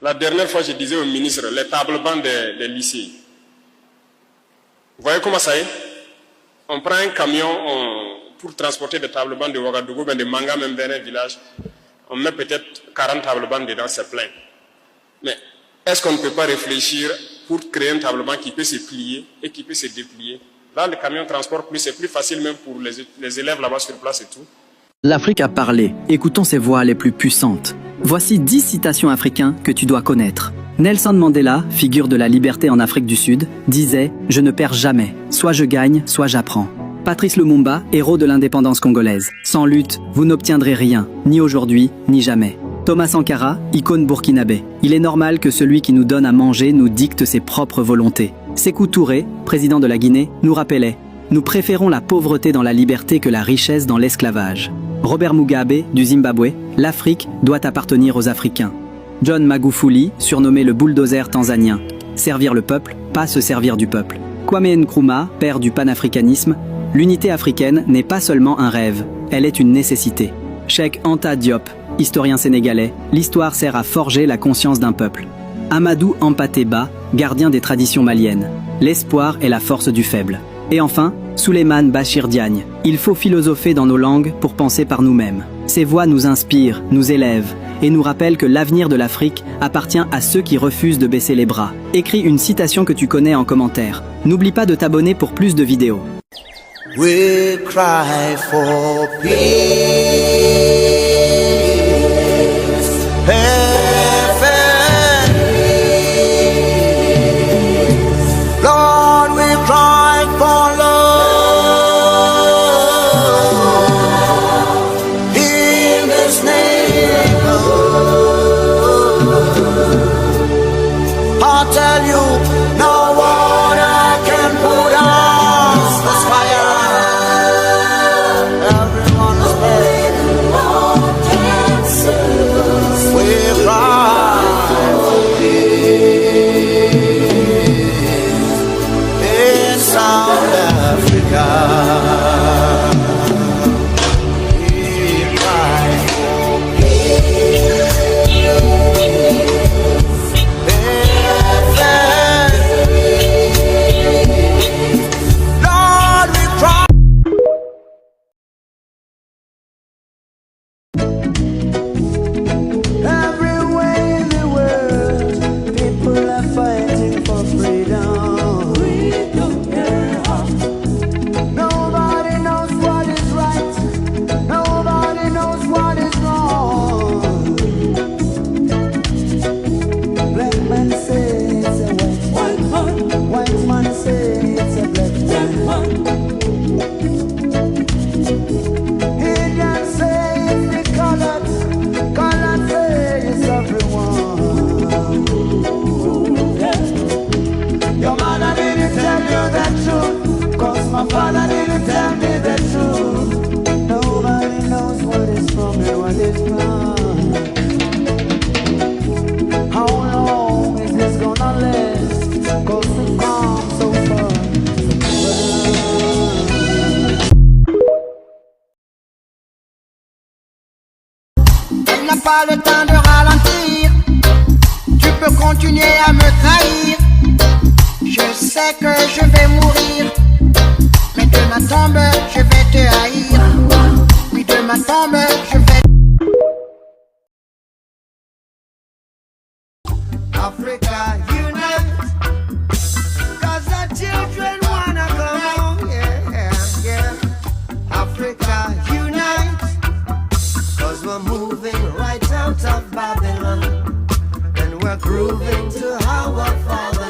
La dernière fois, je disais au ministre, les tables-bancs des lycées. Vous voyez comment ça est? On prend un camion pour transporter des tables-bancs de Ouagadougou, de Manga, même vers un village. On met peut-être 40 tables-bancs dedans, c'est plein. Mais est-ce qu'on ne peut pas réfléchir pour créer un table-banc qui peut se plier et qui peut se déplier? Là, le camion transporte plus, c'est plus facile même pour les élèves là-bas sur place et tout. L'Afrique a parlé. Écoutons ses voix les plus puissantes. Voici 10 citations africaines que tu dois connaître. Nelson Mandela, figure de la liberté en Afrique du Sud, disait « Je ne perds jamais. Soit je gagne, soit j'apprends ». Patrice Lumumba, héros de l'indépendance congolaise. « Sans lutte, vous n'obtiendrez rien, ni aujourd'hui, ni jamais ». Thomas Sankara, icône burkinabé. Il est normal que celui qui nous donne à manger nous dicte ses propres volontés. Sékou Touré, président de la Guinée, nous rappelait « Nous préférons la pauvreté dans la liberté que la richesse dans l'esclavage ». Robert Mugabe, du Zimbabwe, « L'Afrique doit appartenir aux Africains ». John Magufuli, surnommé le bulldozer tanzanien. « Servir le peuple, pas se servir du peuple ». Kwame Nkrumah, père du panafricanisme, « L'unité africaine n'est pas seulement un rêve, elle est une nécessité ». Cheikh Anta Diop, historien sénégalais, l'histoire sert à forger la conscience d'un peuple. Amadou Hampâté Bâ, gardien des traditions maliennes. L'espoir est la force du faible. Et enfin, Souleymane Bachir Diagne. Il faut philosopher dans nos langues pour penser par nous-mêmes. Ces voix nous inspirent, nous élèvent et nous rappellent que l'avenir de l'Afrique appartient à ceux qui refusent de baisser les bras. Écris une citation que tu connais en commentaire. N'oublie pas de t'abonner pour plus de vidéos. We cry for peace. Lord, we cry for love in this neighborhood. I'll tell you, no water can put out this fire. Everyone is begging. We cry for peace in South Africa. We cry for peace. Lord, we cry. Everywhere in the world, people are fighting for freedom. Nobody knows what is right. Nobody knows what is wrong. Black man say it's a white man. White man say it's a black man. Indian say it's the colored. Colored say it's everyone. Your mother didn't tell you the truth, 'cause my father didn't tell me the truth. Nobody knows what is wrong and what is wrong. How long is this gonna last? 'Cause we've come so far. Tu n'as pas le temps de ralentir. Tu peux continuer à me trahir. Je sais que je vais mourir, mais de ma tombe, je vais te haïr. Oui, de ma tombe, je vais. Africa unite, 'cause the children wanna come home. Yeah, yeah. Africa unite, 'cause we're moving right out of Babylon, and we're grooving to our Father.